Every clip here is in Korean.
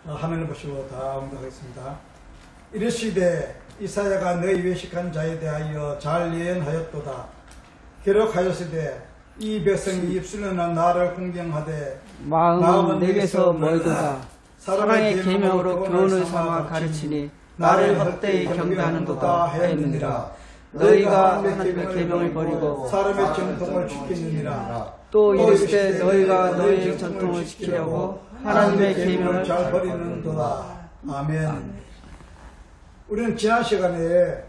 화면을 보시고 다 응답하겠습니다. 이르시되 이사야가 너희 외식한 자에 대하여 잘 예언하였도다. 기록하였으되 이 백성이 입술로는 나를 공경하되 마음은 내게서 멀도다. 사랑의 계명으로 교훈을 삼아 가르치니 나를 헛되이 경배하는도다 하였느니라. 너희가 하나님의 계명을 버리고 사람의 전통을 지키느니라. 또 이르시되 너희가 너희의 전통을 지키려고 하나님의 계명을 잘 버리는도다. 아멘. 우리는 지난 시간에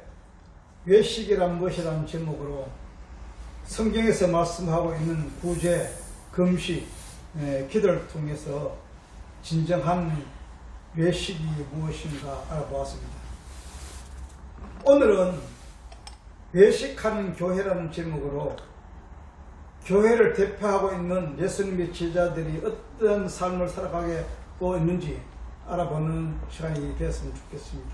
외식이란 무엇이라는 제목으로 성경에서 말씀하고 있는 구제, 금식, 기도를 통해서 진정한 외식이 무엇인가 알아보았습니다. 오늘은 외식하는 교회라는 제목으로 교회를 대표하고 있는 예수님의 제자들이 어떤 삶을 살아가고 있는지 알아보는 시간이 되었으면 좋겠습니다.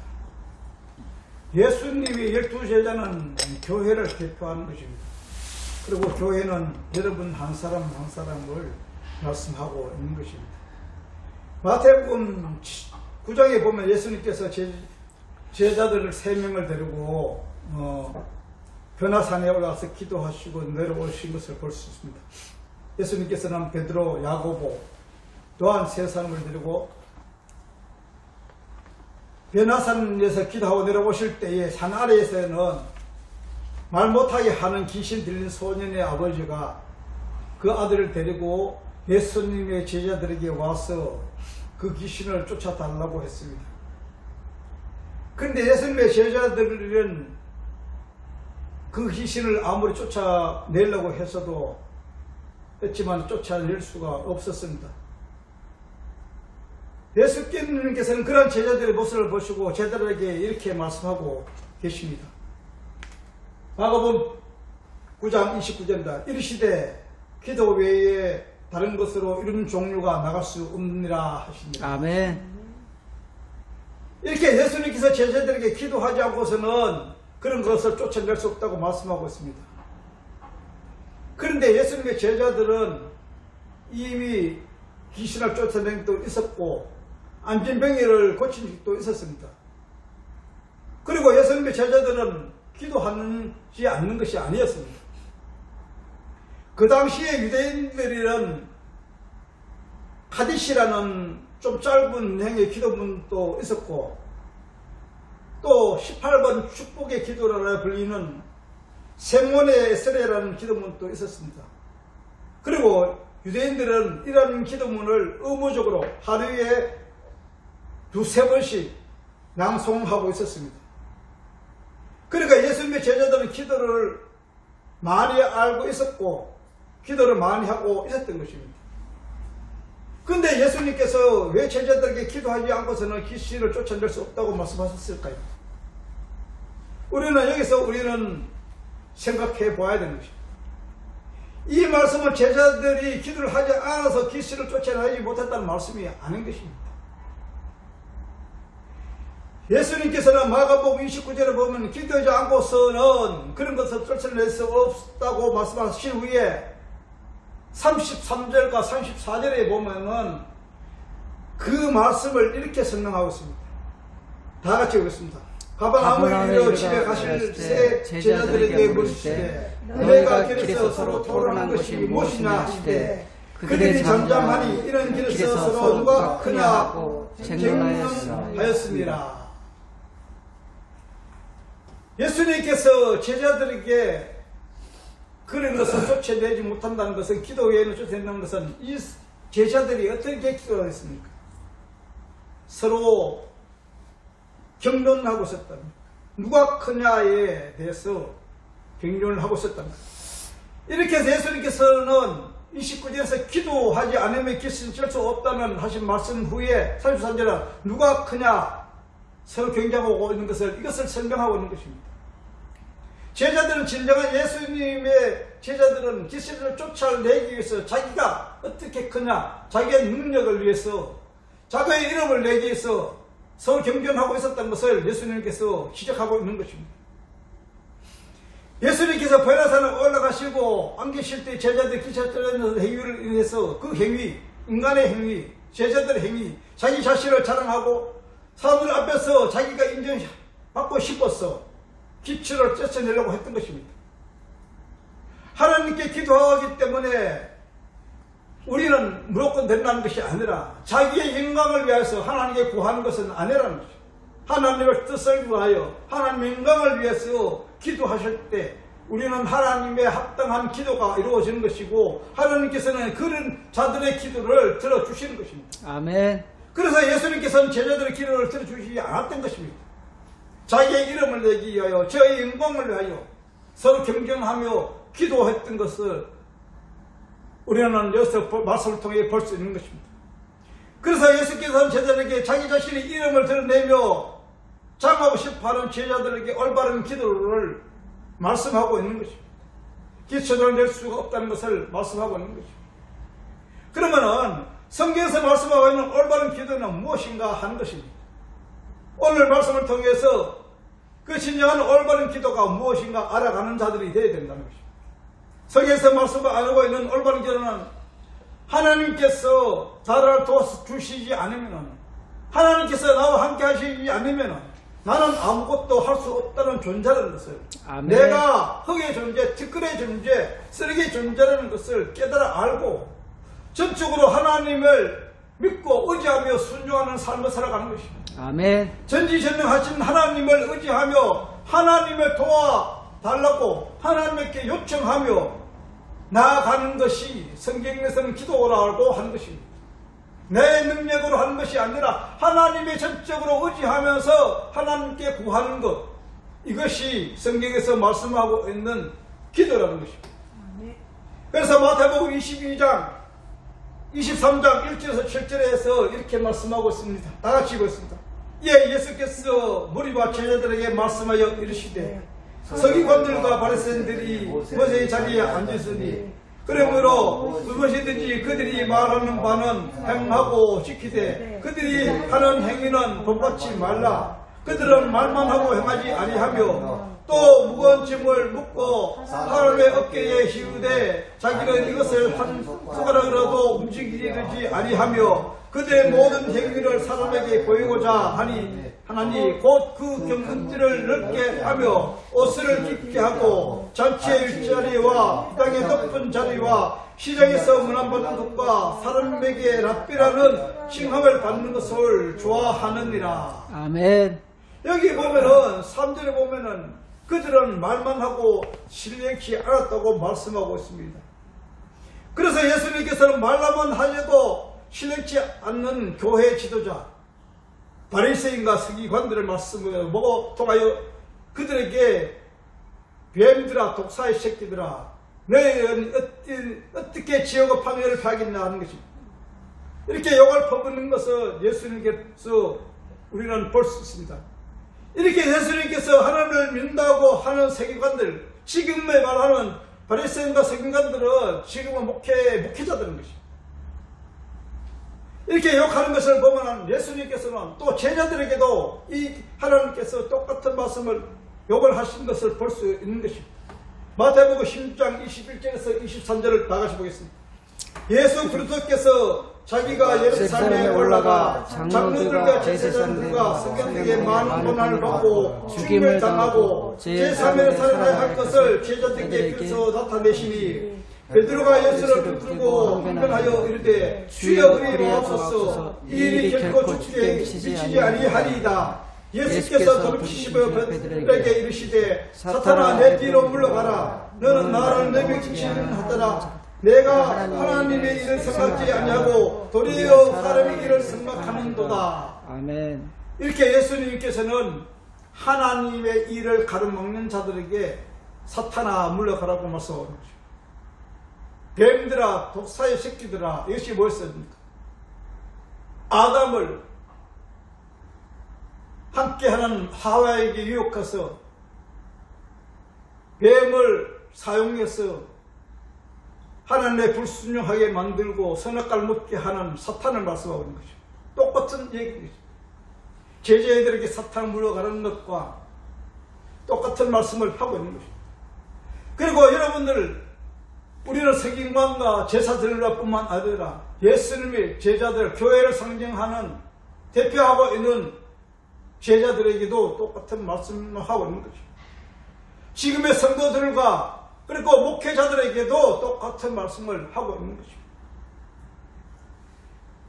예수님의 12제자는 교회를 대표하는 것입니다. 그리고 교회는 여러분 한 사람 한 사람을 말씀하고 있는 것입니다. 마태복음 9장에 보면 예수님께서 제자들을 3명을 데리고 변화산에 올라가서 기도하시고 내려오신 것을 볼 수 있습니다. 예수님께서는 베드로, 야고보 또한 3사람을 데리고 변화산에서 기도하고 내려오실 때에 산 아래에서는 말 못하게 하는 귀신 들린 소년의 아버지가 그 아들을 데리고 예수님의 제자들에게 와서 그 귀신을 쫓아달라고 했습니다. 그런데 예수님의 제자들은 그 귀신을 아무리 쫓아내려고 했어도 했지만 쫓아낼 수가 없었습니다. 예수님께서는 그런 제자들의 모습을 보시고 제자들에게 이렇게 말씀하고 계십니다. 마가복음 9장 29절입니다. 이르시되 기도 외에 다른 것으로 이런 종류가 나갈 수 없느니라 하십니다. 아멘. 이렇게 예수님께서 제자들에게 기도하지 않고서는 그런 것을 쫓아낼 수 없다고 말씀하고 있습니다. 그런데 예수님의 제자들은 이미 귀신을 쫓아낸 적도 있었고 안진병이를 고친 적도 있었습니다. 그리고 예수님의 제자들은 기도하지 않는 것이 아니었습니다. 그 당시에 유대인들은 카디시라는 좀 짧은 행의 기도문도 있었고 또 18번 축복의 기도라 불리는 세몬의 에스레라는 기도문도 있었습니다. 그리고 유대인들은 이런 기도문을 의무적으로 하루에 2-3번씩 낭송하고 있었습니다. 그러니까 예수님의 제자들은 기도를 많이 알고 있었고 기도를 많이 하고 있었던 것입니다. 그런데 예수님께서 왜 제자들에게 기도하지 않고서는 귀신을 쫓아낼 수 없다고 말씀하셨을까요? 우리는 생각해 보아야 되는 것입니다. 이 말씀은 제자들이 기도를 하지 않아서 귀신을 쫓아내지 못했다는 말씀이 아닌 것입니다. 예수님께서는 마가복음 29절에 보면 기도하지 않고서는 그런 것을 쫓아낼 수 없다고 말씀하신 후에 33절과 34절에 보면은 그 말씀을 이렇게 설명하고 있습니다. 다 같이 읽겠습니다. 가버나움을 이루어 집에 가실 새 제자들에게 물으시되 너희가 길에서 서로 토론한 것이 무엇이냐 하시되 그들이 잠잠하니 이런 길에서 서로 누가 크냐 하고 쟁론하였습니다. 예수님께서 제자들에게 그런 것을 쫓아내지 못한다는 것은 기도 외에는 쫓아내는 것은 이 제자들이 어떻게 기도를 했습니까? 서로 경론하고 있었답니다. 누가 크냐에 대해서 경론을 하고 있었답니다. 이렇게 해서 예수님께서는 29절에서 기도하지 않으면 귀신을 칠 수 없다는 하신 말씀 후에 33절은 누가 크냐 서로 경쟁하고 있는 이것을 설명하고 있는 것입니다. 제자들은 진정한 예수님의 제자들은 귀신을 쫓아내기 위해서 자기가 어떻게 크냐 자기의 능력을 위해서 자기의 이름을 내기 위해서 서로 경쟁하고 있었던 것을 예수님께서 지적하고 있는 것입니다. 예수님께서 변화산에 올라가시고 안 계실 때 제자들 기차처럼 행위를 인해서 그 행위, 인간의 행위, 제자들의 행위, 자기 자신을 자랑하고 사람들 앞에서 자기가 인정받고 싶어서 기초를 쫓아내려고 했던 것입니다. 하나님께 기도하기 때문에 우리는 무조건 된다는 것이 아니라 자기의 영광을 위해서 하나님께 구하는 것은 아니라는 것이죠. 하나님의 뜻을 위하여 하나님의 영광을 위해서 기도하실 때 우리는 하나님의 합당한 기도가 이루어지는 것이고 하나님께서는 그런 자들의 기도를 들어주시는 것입니다. 아멘. 그래서 예수님께서는 제자들의 기도를 들어주시지 않았던 것입니다. 자기의 이름을 내기 위하여 저의 영광을 위하여 서로 경쟁하며 기도했던 것을 우리는 여기서 말씀을 통해 볼 수 있는 것입니다. 그래서 예수께서는 제자들에게 자기 자신의 이름을 드러내며 장하고 싶어하는 제자들에게 올바른 기도를 말씀하고 있는 것입니다. 기초를 낼 수가 없다는 것을 말씀하고 있는 것입니다. 그러면은 성경에서 말씀하고 있는 올바른 기도는 무엇인가 하는 것입니다. 오늘 말씀을 통해서 그 진정한 올바른 기도가 무엇인가 알아가는 자들이 되어야 된다는 것입니다. 성경에서 말씀하고 있는 올바른 기도는 하나님께서 나를 도와주시지 않으면, 하나님께서 나와 함께 하시지 않으면 나는 아무것도 할 수 없다는 존재라는 것을, 아멘. 내가 흙의 존재, 티끌의 존재, 쓰레기의 존재라는 것을 깨달아 알고 전적으로 하나님을 믿고 의지하며 순종하는 삶을 살아가는 것입니다. 아멘. 전지전능하신 하나님을 의지하며 하나님을 도와달라고 하나님께 요청하며 나아가는 것이 성경에서는 기도라고 하는 것입니다. 내 능력으로 하는 것이 아니라 하나님의 전적으로 의지하면서 하나님께 구하는 것, 이것이 성경에서 말씀하고 있는 기도라는 것입니다. 그래서 마태복음 22장 23장 1절에서 7절에서 이렇게 말씀하고 있습니다. 다 같이 읽겠습니다. 예수께서 무리와 제자들에게 말씀하여 이르시되 서기관들과 바리새인들이 모세의 자리에 앉으시니 그러므로 무엇이든지 그들이 말하는 바는 행하고 지키되 그들이 하는 행위는 본받지 말라. 그들은 말만 하고 행하지 아니하며 또 무거운 짐을 묻고 사람의 어깨에 씌우되 자기는 이것을 한 숟가락이라도 움직이지 아니하며 그들의 모든 행위를 사람에게 보이고자 하나니 곧 그 경건들을 넓게 하며 옷을 깊게 하고 잔치의 일자리와 땅의 높은 자리와 시장에서 문안받는 것과 사람에게 랍비라는 칭함을 받는 것을 좋아하느니라. 아멘. 여기 보면은 3절에 보면은 그들은 말만 하고 신령치 않았다고 말씀하고 있습니다. 그래서 예수님께서는 말만 하려도 신령치 않는 교회 지도자 바리새인과 서기관들을 말씀을 보고 통하여 그들에게 뱀들아 독사의 새끼들아 너희는 어떻게 지옥의 파멸을 파겠나 하는 것입니다. 이렇게 욕을 퍼붓는 것을 예수님께서 우리는 볼 수 있습니다. 이렇게 예수님께서 하나님을 믿는다고 하는 세계관들, 지금에 말하는 바리새인과 서기관들은 지금은 목회자들인 것입니다. 이렇게 욕하는 것을 보면 예수님께서는 또 제자들에게도 이 하나님께서 똑같은 말씀을 욕을 하신 것을 볼 수 있는 것입니다. 마태복음 16장 21절에서 23절을 나가시 보겠습니다. 예수 그리스도께서 자기가 예루살렘에 올라가 장로들과 제사장들과 서기관들에게 많은 고난을 받고 죽임을 당하고 제3일에 살아날 것을 제자들에게서 나타내시니 베드로가 예수를 붙들고 훈변하여 이르되 주여 그리하옵소서 이 일이 결코 주께 미치지 아니하리이다. 예수께서 돌이키시며 베드로에게 이르시되 사탄아 내 뒤로 물러가라. 너는 나를 내비치는 하더라. 내가 하나님의 일을 생각지 아니하고 도리어 사람의 일을 생각하는도다. 아멘. 이렇게 예수님께서는 하나님의 일을 가로막는 자들에게 사탄아 물러가라고 말씀하는 거죠. 뱀들아 독사의 새끼들아, 이것이 뭐였습니까? 아담을 함께하는 하와에게 유혹해서 뱀을 사용해서 하나님의 불순종하게 만들고 선악과를 먹게 하는 사탄을 말씀하고 있는 거죠. 똑같은 얘기죠. 제자들에게 사탄을 물러가는 것과 똑같은 말씀을 하고 있는 것입니다. 그리고 여러분들, 우리는 서기관과 제사장뿐만 아니라 예수님의 제자들, 교회를 상징하는 대표하고 있는 제자들에게도 똑같은 말씀을 하고 있는 것입니다. 지금의 성도들과 그리고 목회자들에게도 똑같은 말씀을 하고 있는 것입니다.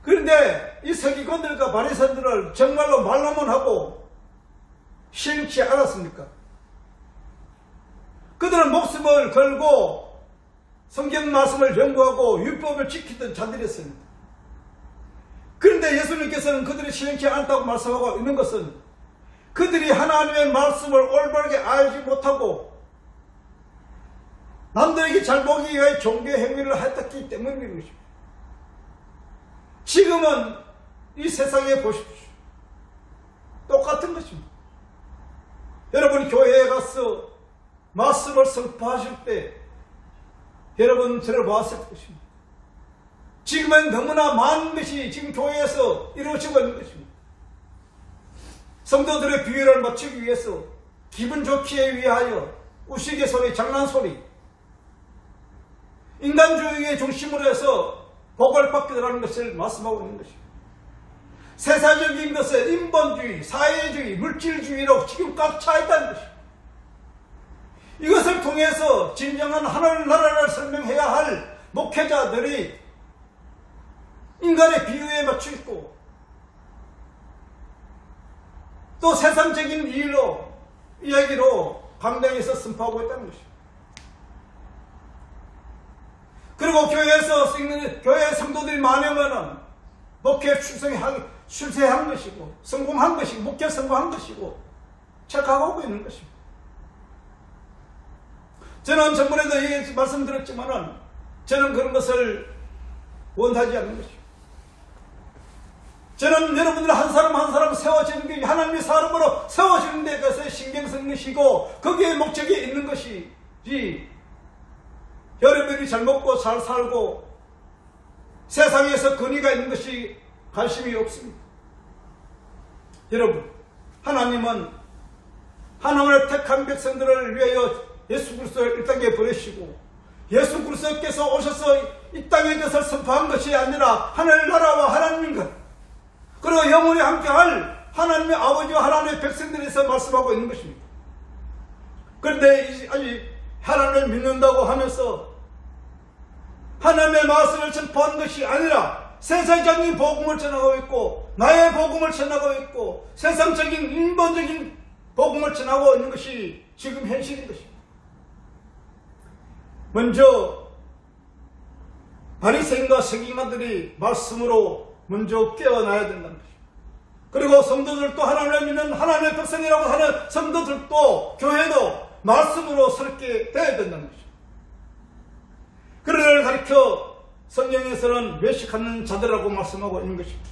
그런데 이 서기관들과 바리새인들을 정말로 말로만 하고 시행치 않았습니까? 그들은 목숨을 걸고 성경 말씀을 연구하고 율법을 지키던 자들이었습니다. 그런데 예수님께서는 그들이 시행치 않았다고 말씀하고 있는 것은 그들이 하나님의 말씀을 올바르게 알지 못하고 남들에게 잘 보기 위해 종교 행위를 했기 때문인 것입니다. 지금은 이 세상에 보십시오. 똑같은 것입니다. 여러분 교회에 가서 말씀을 선포하실 때 여러분 들어봤을 것입니다. 지금은 너무나 많은 것이 지금 교회에서 이루어지고 있는 것입니다. 성도들의 비유를 맞추기 위해서 기분 좋기 위하여 우스갯소리, 장난소리, 인간주의의 중심으로 해서 복을 받게 되라는 것을 말씀하고 있는 것입니다. 세상적인 것은 인본주의, 사회주의, 물질주의로 지금 꽉 차 있다는 것입니다. 이것을 통해서 진정한 하나님 나라를 설명해야 할 목회자들이 인간의 비유에 맞추고 또 세상적인 일로 이야기로 강당에서 선포하고 있다는 것입니다. 그리고 교회에서 쓰이는 교회 성도들이 많으면은 목회 출세한 것이고 성공한 것이고 목회 성공한 것이고 착각하고 있는 것입니다. 저는 전번에도 이 말씀드렸지만은 저는 그런 것을 원하지 않는 것입니다. 저는 여러분들 한 사람 한 사람 세워지는 게 하나님의 사람으로 세워지는 데 대해서 신경 쓰는 것이고 거기에 목적이 있는 것이지 여러분이 잘 먹고 잘 살고 세상에서 권위가 있는 것이 관심이 없습니다. 여러분 하나님은 하나님을 택한 백성들을 위하여 예수 그리스도를 이 땅에 보내시고 예수 그리스도께서 오셔서 이 땅에 것을 선포한 것이 아니라 하늘나라와 하나님인 것 그리고 영원히 함께할 하나님의 아버지와 하나님의 백성들에서 말씀하고 있는 것입니다. 그런데 아직 하나님을 믿는다고 하면서 하나님의 말씀을 선포한 것이 아니라 세상적인 복음을 전하고 있고 나의 복음을 전하고 있고 세상적인 인본적인 복음을 전하고 있는 것이 지금 현실인 것입니다. 먼저 바리새인과 서기관들이 말씀으로 먼저 깨어나야 된다는 것입니다. 그리고 성도들도 하나님을 믿는 하나님의 백성이라고 하는 성도들도 교회도 말씀으로 서게 되어야 된다는 것입니다. 그를 가리켜 성경에서는 외식하는 자들이라고 말씀하고 있는 것입니다.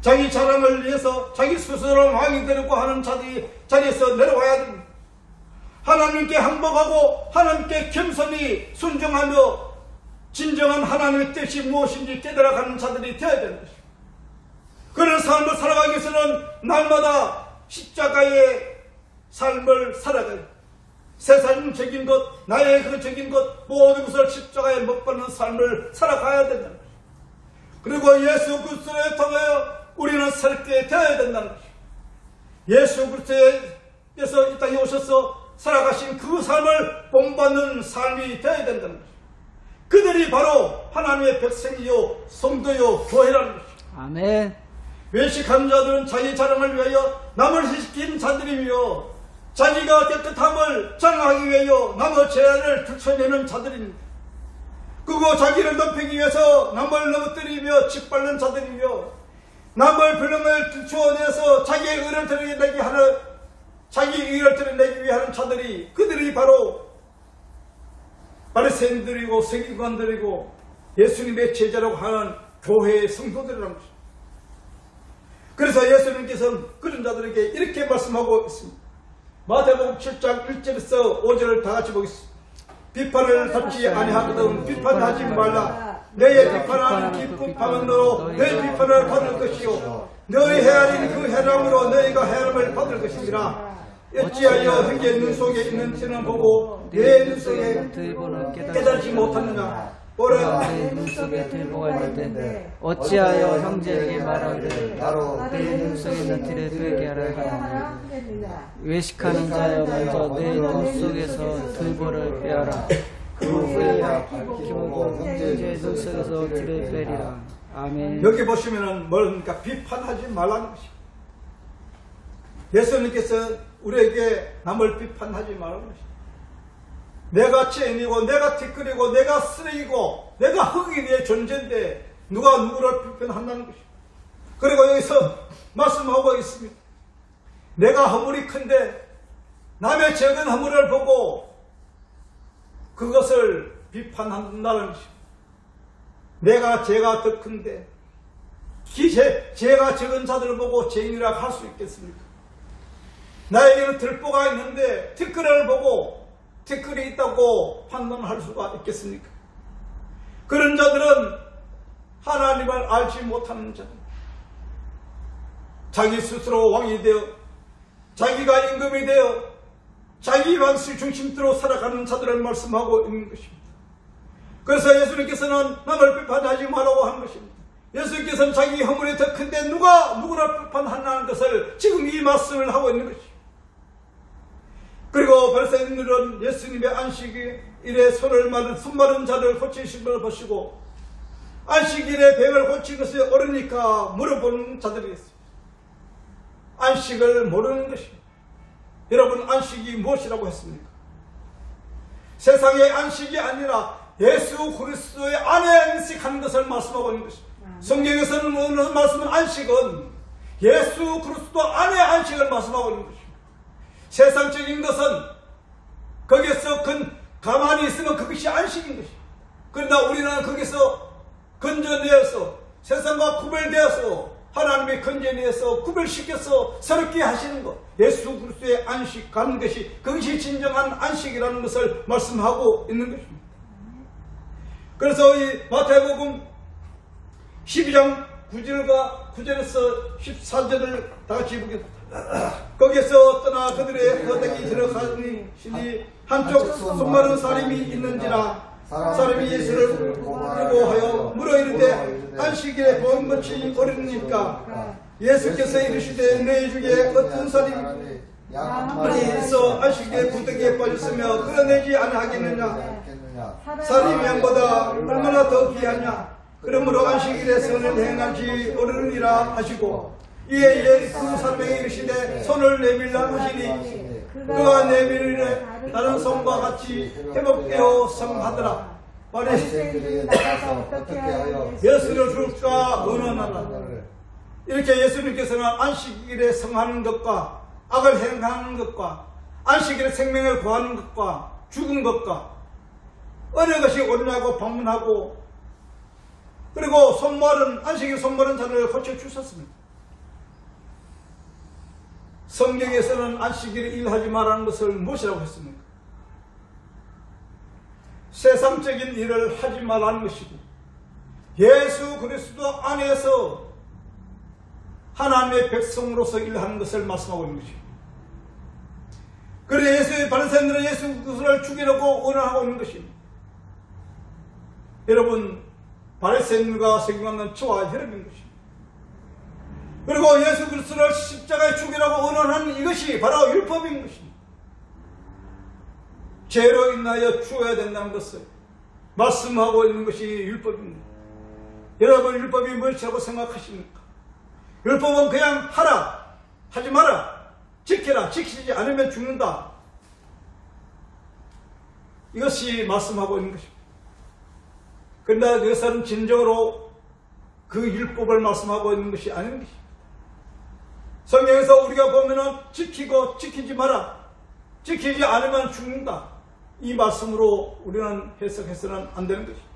자기 자랑을 위해서 자기 스스로 왕이 되려고 하는 자리에서 내려와야 됩니다. 하나님께 항복하고 하나님께 겸손히 순종하며 진정한 하나님의 뜻이 무엇인지 깨달아가는 자들이 되어야 되는 것입니다. 그런 삶을 살아가기 위해서는 날마다 십자가의 삶을 살아가야 됩니다. 세상적인 것, 나의 그 적인 것 모든 것을 십자가에 못 박는 삶을 살아가야 된다는 것입니다. 그리고 예수 그리스도를 통하여 우리는 새롭게 되어야 된다는 것입니다. 예수 그리스도께서 이 땅에 오셔서 살아가신 그 삶을 본받는 삶이 되어야 된다는 것입니다. 그들이 바로 하나님의 백성이요 성도요 교회라는 것입니다. 아멘. 외식한 자들은 자기 자랑을 위하여 남을 시킨 자들이며 자기가 깨끗함을 장하기 위하여 남의 죄를 들춰내는 자들입니다. 그리고 자기를 높이기 위해서 남을 넘어뜨리며 짓밟는 자들이며 남을 불능을 들춰내서 자기의 의를 드러내기 하는 자기 의를 드러내기 위한 자들이 그들이 바로 바리새인들이고 서기관들이고 예수님의 제자라고 하는 교회의 성도들이라는 것입니다. 그래서 예수님께서는 그런 자들에게 이렇게 말씀하고 있습니다. 마태복음 7장 1절에서 5절을 다 같이 보겠습니다. 비판을 받지 아니하거든 비판하지 말라. 너의 비판하는 기쁜 파문으로 너의 비판을 받을 것이요 너의 헤아린 그 헤람으로 너희가 헤람을 받을 것이니라. 어찌하여 형제 눈 속에 있는 티는 보고 내 눈 속에 깨달지 못하느냐. 오라 내 눈속에 들보가 있는데 어찌하여 형제에게 말하기를 나로 내 눈속에 있는 들을 빼게 하라. 외식하는 자여 먼저 내 눈속에서 들보를 빼어라. 그 후에야 밝히 보고 형제의 눈속에서 들을 빼리라. 아멘. 여기 보시면은 뭡니까? 비판하지 말라는 것입니다. 예수님께서 우리에게 남을 비판하지 말라는 것입니다. 내가 죄인이고 내가 티끌이고 내가 쓰레기고 내가 흙인의 존재인데 누가 누구를 비판한다는 것입니다. 그리고 여기서 말씀하고 있습니다. 내가 허물이 큰데 남의 적은 허물을 보고 그것을 비판한다는 것입니다. 내가 죄가 더 큰데 죄가 적은 자들을 보고 죄인이라고 할 수 있겠습니까? 나에게는 들보가 있는데 티끌을 보고 티끌이 있다고 판단할 수가 있겠습니까? 그런 자들은 하나님을 알지 못하는 자들, 자기 스스로 왕이 되어 자기가 임금이 되어 자기 방식 중심대로 살아가는 자들을 말씀하고 있는 것입니다. 그래서 예수님께서는 남을 비판하지 말라고 하는 것입니다. 예수님께서는 자기 허물이 더 큰데 누가 누구를 비판한다는 것을 지금 이 말씀을 하고 있는 것입니다. 그리고 바리새인들은 예수님의 안식일에 손 마른 자를 고치신 걸 보시고 안식일에 병을 고친 것이 옳으니까 물어보는 자들이 있습니다. 안식을 모르는 것입니다. 여러분, 안식이 무엇이라고 했습니까? 세상의 안식이 아니라 예수 그리스도의 안에 안식하는 것을 말씀하고 있는 것입니다. 성경에서는 어느 말씀은 안식은 예수 그리스도 안에 안식을 말씀하고 있는 것입니다. 세상적인 것은 거기서 가만히 있으면 그것이 안식인 것입니다. 그러나 우리는 거기서 건져내어서 세상과 구별되어서 하나님의 건져내어서 구별시켜서 새롭게 하시는 것, 예수 그리스도의 안식 가는 것이 그것이 진정한 안식이라는 것을 말씀하고 있는 것입니다. 그래서 이 마태복음 12장 9절에서 14절을 다 같이 보겠습니다. 거기에서 떠나 그들의 거덕이 들어가니 한쪽 손마른 사람이 있는지라 사람이 예수를 보고하여 물어 이르되 안식일에 본 것이 옳으니까 예수께서 이르시되 너희 중에 어떤 사람이 있어 안식일에 구덩이에 빠졌으며 끌어내지 아니하겠느냐. 사람이 양보다 얼마나 더 귀하냐. 그러므로 안식일에 선을 행하지 옳으니라 하시고 이에 그 사람에게 이르시되 손을 내밀라 하시니 그가 내밀이를 다른 손과 같이 회복되어 성하더라. 바리새인들이 나가서 어떻게 하여 예수를 줄까 의논하라. 이렇게 예수님께서는 안식일에 성하는 것과 악을 행하는 것과 안식일에 생명을 구하는 것과 죽은 것과 어느 것이 옳으냐고 방문하고 그리고 안식일 손마른 자를 고쳐주셨습니다. 성경에서는 안식일에 일하지 말라는 것을 무엇이라고 했습니까? 세상적인 일을 하지 말라는 것이고 예수 그리스도 안에서 하나님의 백성으로서 일하는 것을 말씀하고 있는 것입니다. 그래서 바리새인들은 예수 그리스도를 죽이려고 원하고 있는 것입니다. 여러분, 바리새인들과 성경하는 저와 여러분인 것입니다. 그리고 예수 그리스도를 십자가에 죽이라고 원하는 이것이 바로 율법인 것입니다. 죄로 인하여 죽어야 된다는 것을 말씀하고 있는 것이 율법입니다. 여러분, 율법이 무엇이라고 생각하십니까? 율법은 그냥 하라, 하지 마라, 지켜라, 지키지 않으면 죽는다. 이것이 말씀하고 있는 것입니다. 그러나 그것은 진정으로 그 율법을 말씀하고 있는 것이 아닌 것입니다. 성경에서 우리가 보면은 지키고 지키지 마라, 지키지 않으면 죽는다, 이 말씀으로 우리는 해석해서는 안 되는 것입니다.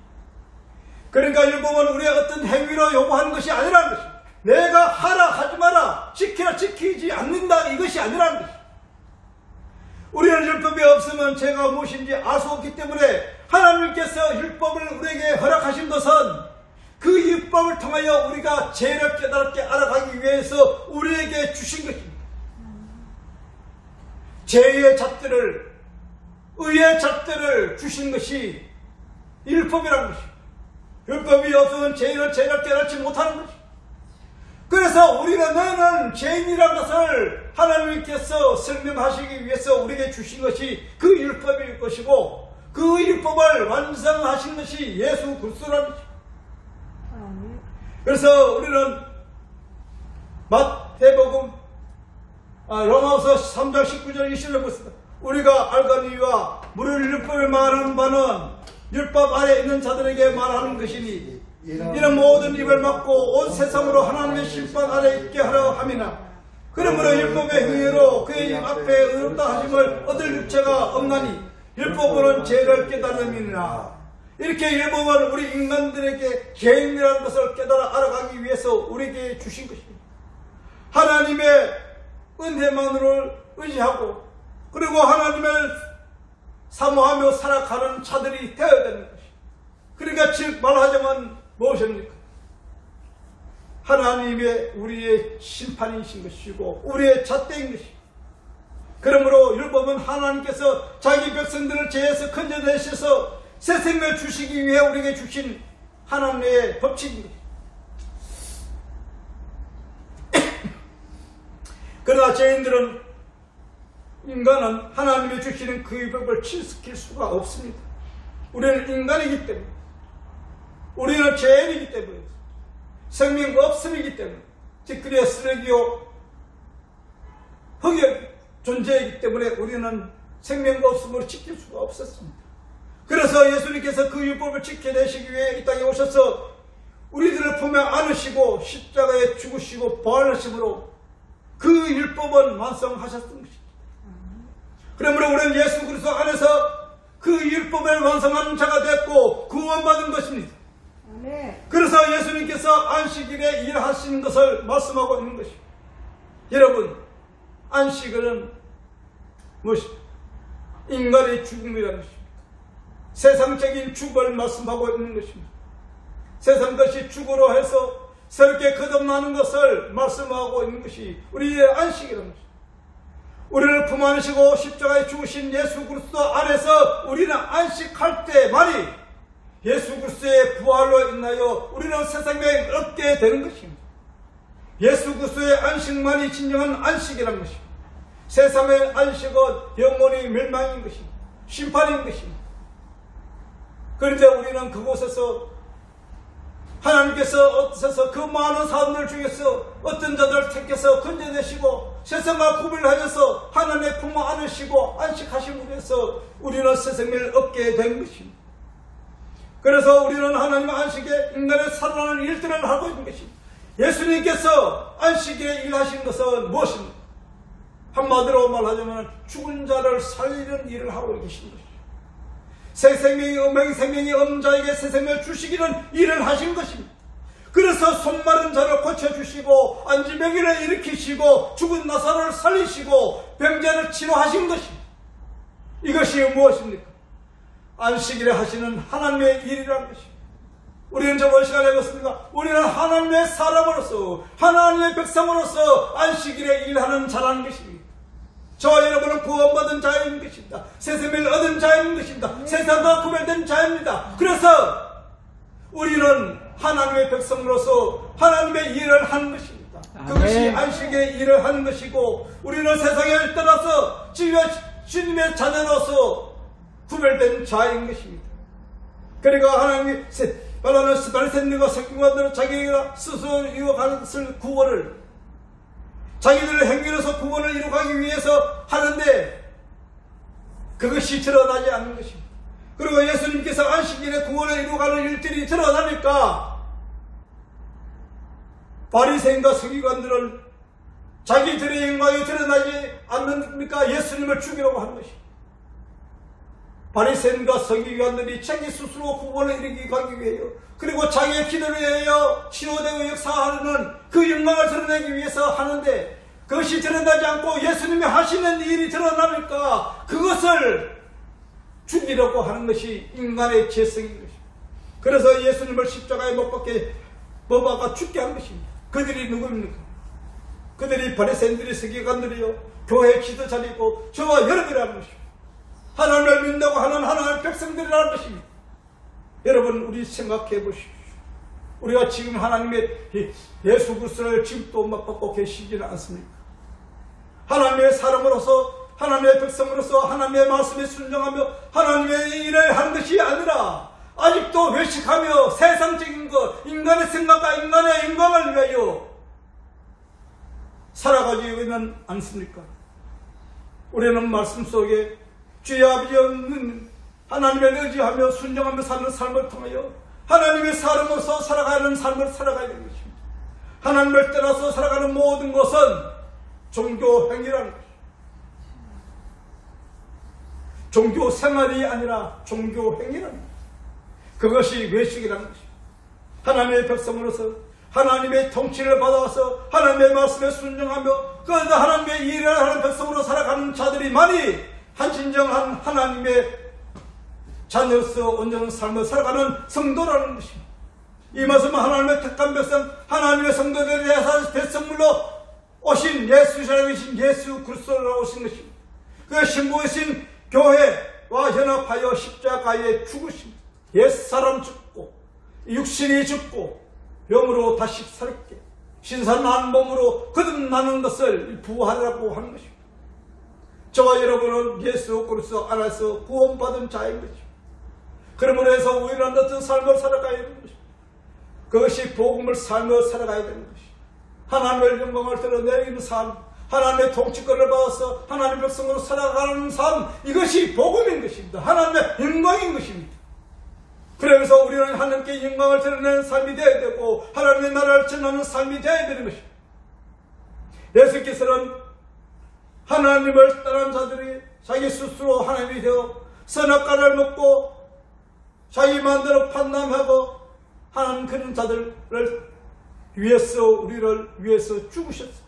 그러니까 율법은 우리의 어떤 행위로 요구하는 것이 아니라는 것입니다. 내가 하라, 하지 마라, 지키라, 지키지 않는다, 이것이 아니라는 것입니다. 우리는 율법이 없으면 죄가 무엇인지 알 수 없기 때문에 하나님께서 율법을 우리에게 허락하신 것은 그 율법을 통하여 우리가 죄를 깨닫게 알아가기 위해서 우리에게 주신 것입니다. 죄의 잣대를, 의의 잣대를 주신 것이 율법이라는 것입니다. 율법이 없으면 죄인은 죄를 깨닫지 못하는 것이. 그래서 우리가 너는 죄인이라는 것을 하나님께서 설명하시기 위해서 우리에게 주신 것이 그 율법일 것이고, 그 율법을 완성하신 것이 예수 그리스도라는 것이죠. 그래서 우리는 마태복음 로마서 3장 19절 20절을 보습니다. 우리가 알거니와 무릇 율법을 말하는 바는 율법 아래 있는 자들에게 말하는 것이니 이는 모든 입을 막고 온 세상으로 하나님의 심판 아래 있게 하려 함이나 그러므로 율법의 행위로 그의 입 앞에 의롭다 하심을 얻을 육체가 없나니 율법으로는 죄를 깨달음이니라. 이렇게 율법은 우리 인간들에게 죄인이라는 것을 깨달아 알아가기 위해서 우리에게 주신 것입니다. 하나님의 은혜만으로 의지하고 그리고 하나님을 사모하며 살아가는 자들이 되어야 되는 것입니다. 그러니까 즉 말하자면 무엇입니까? 하나님의 우리의 심판이신 것이고 우리의 잣대인 것이고, 그러므로 율법은 하나님께서 자기 백성들을 죄에서 건져내셔서 새 생명을 주시기 위해 우리에게 주신 하나님의 법칙입니다. 그러나 죄인들은, 인간은 하나님이 주시는 그 율법을 지킬 수가 없습니다. 우리는 인간이기 때문에, 우리는 죄인이기 때문에, 생명 없음이기 때문에, 즉 그리야 쓰레기요 흙의 존재이기 때문에 우리는 생명 없음으로 지킬 수가 없었습니다. 그래서 예수님께서 그 율법을 지켜내시기 위해 이 땅에 오셔서 우리들을 품에 안으시고 십자가에 죽으시고 부활하심으로 그 율법은 완성하셨던 것입니다. 그러므로 우리는 예수 그리스도 안에서 그 율법을 완성하는 자가 됐고 구원받은 것입니다. 그래서 예수님께서 안식일에 일하시는 것을 말씀하고 있는 것입니다. 여러분, 안식일은 무엇입니까? 인간의 죽음이라는 것입니다. 세상적인 죽음을 말씀하고 있는 것입니다. 세상 것이 죽으로 해서 새롭게 거듭나는 것을 말씀하고 있는 것이 우리의 안식이라는 것입니다. 우리를 품 안으시고 십자가에 죽으신 예수 그리스도 안에서 우리는 안식할 때만이 예수 그리스도의 부활로 인하여 우리는 새 생명을 얻게 되는 것입니다. 예수 그리스도의 안식만이 진정한 안식이라는 것입니다. 세상의 안식은 영원히 멸망인 것입니다. 심판인 것입니다. 그런데 우리는 그곳에서 하나님께서 어떠셔서 그 많은 사람들 중에서 어떤 자들을 택해서 건져내시고 세상과 구별하여서 하나님의 품 안으시고 안식하심으로 해서 우리는 새 생명을 얻게 된 것입니다. 그래서 우리는 하나님의 안식에 인간의 살아나는 일들을 하고 있는 것입니다. 예수님께서 안식에 일하신 것은 무엇입니까? 한마디로 말하자면 죽은 자를 살리는 일을 하고 계신 것입니다. 새 생명이 음행이 생명이 없는 자에게 새 생명을 주시기는 일을 하신 것입니다. 그래서 손마른 자를 고쳐주시고 안지병이를 일으키시고 죽은 나사로를 살리시고 병자를 치료하신 것입니다. 이것이 무엇입니까? 안식일에 하시는 하나님의 일이라는 것입니다. 우리는 저번 시간에 배웠습니까? 우리는 하나님의 사람으로서 하나님의 백성으로서 안식일에 일하는 자라는 것입니다. 저와 여러분은 구원받은 자인 것입니다. 새 생명을 얻은 자인 것입니다. 세상과 구별된 자입니다. 그래서 우리는 하나님의 백성으로서 하나님의 일을 하는 것입니다. 그것이 안식의 일을 하는 것이고 우리는 세상에 떠나서 주님의 자녀로서 구별된 자인 것입니다. 그러니까 하나님이 말하는 바리새인들과 서기관들은 자기가 스스로 이루어가는 것을 구원을 자기들의 행위로서 구원을 이루어가기 위해서 하는데 그것이 드러나지 않는 것입니다. 그리고 예수님께서 안식일에 구원을 이루어가는 일들이 드러나니까 바리새인과 서기관들은 자기들의 영광이 드러나지 않습니까? 예수님을 죽이려고 하는 것입니다. 바리새인과 서기관들이 자기 스스로 구원을 이루기 위해요. 그리고 자기의 기도를 위하여 치료되고 역사하는 그 영광을 드러내기 위해서 하는데 그것이 드러나지 않고 예수님이 하시는 일이 드러나니까 그것을 죽이려고 하는 것이 인간의 죄성인 것입니다. 그래서 예수님을 십자가에 못 박아 죽게 한 것입니다. 그들이 누구입니까? 그들이 바리새인들이 서기관들이요 교회 지도자리고 저와 여러분이라는 것입니다. 하나님을 믿는다고 하는 하나님의 백성들이라는 것입니다. 여러분, 우리 생각해 보십시오. 우리가 지금 하나님의 예수 그리스도를 지금도 맛보고 계시지는 않습니까? 하나님의 사람으로서, 하나님의 백성으로서 하나님의 말씀에 순종하며 하나님의 일을 하는 것이 아니라 아직도 외식하며 세상적인 것, 인간의 생각과 인간의 영광을 위하여 살아가지고 있는 않습니까? 우리는 말씀 속에 주의 아버지 없는 하나님을 의지하며 순종하며 사는 삶을 통하여 하나님의 사람으로서 살아가는 삶을 살아가야 되는 것입니다. 하나님을 떠나서 살아가는 모든 것은 종교 행위라는 것입니다. 종교 생활이 아니라 종교 행위라는 것입니다. 그것이 외식이라는 것입니다. 하나님의 백성으로서 하나님의 통치를 받아서 하나님의 말씀에 순종하며 그 하나님의 일을 하는 백성으로 살아가는 자들이만이 한진정한 하나님의 자녀로서 온전한 삶을 살아가는 성도라는 것입니다. 이 말씀은 하나님의 택한 백성, 하나님의 성도들에 대해서 대성물로 오신 예수시라신 예수 그리스도로 오신 것입니다. 그 신부이신 교회와 연합하여 십자가에 죽으십니다. 옛사람 죽고 육신이 죽고 영으로 다시 살게 신선한 몸으로 거듭나는 것을 부활이라고 하는 것입니다. 저와 여러분은 예수 그리스도 안에서 구원받은 자인 것입니다. 그러므로 해서 우리는 어떤 삶을 살아가야 되는 것입니다. 그것이 복음을 살며 살아가야 되는 것입니다. 하나님의 영광을 드러내는 삶, 하나님의 통치권을 받아서 하나님의 백성으로 살아가는 삶, 이것이 복음인 것입니다. 하나님의 영광인 것입니다. 그러면서 우리는 하나님께 영광을 드러내는 삶이 되어야 되고 하나님의 나라를 전하는 삶이 되어야 되는 것입니다. 예수께서는 하나님을 떠난 자들이 자기 스스로 하나님이 되어 선악과를 먹고 자기 마음대로 판단하고 하는 그런 자들을 위해서 우리를 위해서 죽으셨습니다.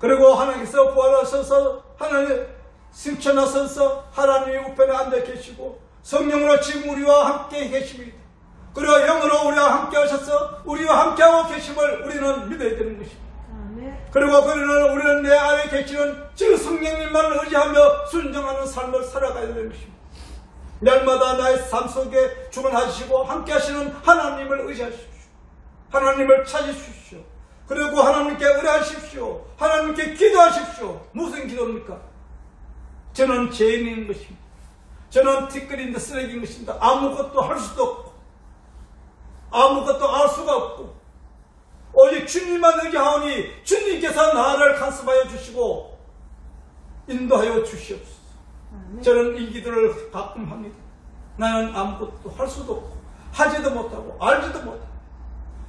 그리고 하나님께서 부활하셔서 하나님 승천하셔서 하나님의 우편에 앉아 계시고 성령으로 지금 우리와 함께 계십니다. 그리고 영으로 우리와 함께 하셔서 우리와 함께하고 계심을 우리는 믿어야 되는 것입니다. 그리고 우리는 내 안에 계시는 지금 성령님만을 의지하며 순종하는 삶을 살아가야 되는 것입니다. 날마다 나의 삶 속에 주관하시고 함께 하시는 하나님을 의지하십시오. 하나님을 찾으십시오. 그리고 하나님께 의뢰하십시오. 하나님께 기도하십시오. 무슨 기도입니까? 저는 죄인인 것입니다. 저는 티끌인데 쓰레기인 것입니다. 아무것도 할 수도 없고 아무것도 알 수가 없고 오직 주님만 의지하오니 주님께서 나를 간섭하여 주시고 인도하여 주시옵소서. 저는 이 기도를 가끔 합니다. 나는 아무것도 할 수도 없고 하지도 못하고 알지도 못하고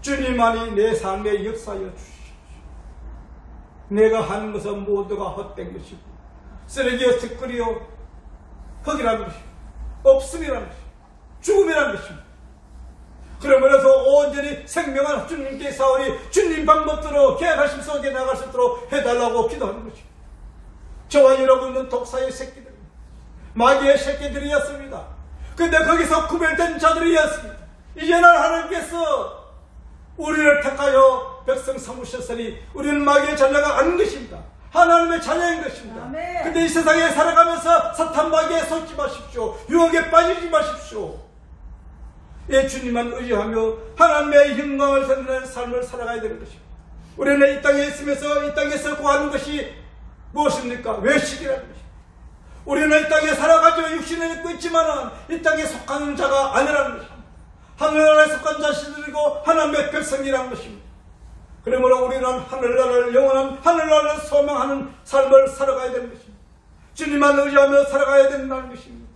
주님만이 내 삶에 역사하여 주시옵소서. 내가 하는 것은 모두가 헛된 것이고 쓰레기여 티끌이여 흙이라는 것이고 없음이라는 것이고 죽음이라는 것입니다. 그러면서 온전히 생명한 주님께 사오니 주님 방법대로 계획하심 속에 나갈 수 있도록 해달라고 기도하는 것입니다. 저와 여러분은 독사의 새끼들, 마귀의 새끼들이었습니다. 근데 거기서 구별된 자들이었습니다. 이제는 하나님께서 우리를 택하여 백성 삼으셨으니 우리는 마귀의 자녀가 아닌 것입니다. 하나님의 자녀인 것입니다. 아멘. 근데 이 세상에 살아가면서 사탄 마귀에 속지 마십시오. 유혹에 빠지지 마십시오. 예, 주님만 의지하며 하나님의 영광을 드러내는 삶을 살아가야 되는 것입니다. 우리는 이 땅에 있으면서 이 땅에서 구하는 것이 무엇입니까? 외식이라는 것입니다. 우리는 이 땅에 살아가지고 육신을 입고 있지만 이 땅에 속하는 자가 아니라는 것입니다. 하늘나라에 속한 자신들이고 하나님의 백성이라는 것입니다. 그러므로 우리는 하늘나라를 영원한 하늘나라를 소망하는 삶을 살아가야 되는 것입니다. 주님만 의지하며 살아가야 된다는 것입니다.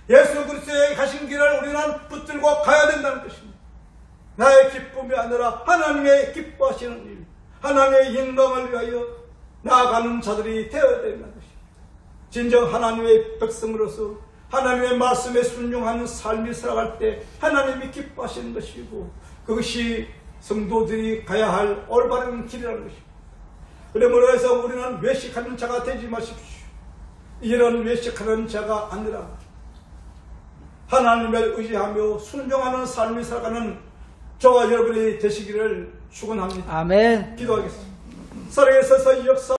예수 그리스도의 가신 길을 우리는 붙들고 가야 된다는 것입니다. 나의 기쁨이 아니라 하나님의 기뻐하시는 일, 하나님의 영광을 위하여 나아가는 자들이 되어야 된다는 것입니다. 진정 하나님의 백성으로서 하나님의 말씀에 순종하는 삶이 살아갈 때 하나님이 기뻐하시는 것이고 그것이 성도들이 가야 할 올바른 길이라는 것입니다. 그러므로 해서 우리는 외식하는 자가 되지 마십시오. 이런 외식하는 자가 아니라 하나님을 의지하며 순종하는 삶이 살아가는 저와 여러분이 되시기를 축원합니다. 아멘. 기도하겠습니다. 사랑에 서서 역사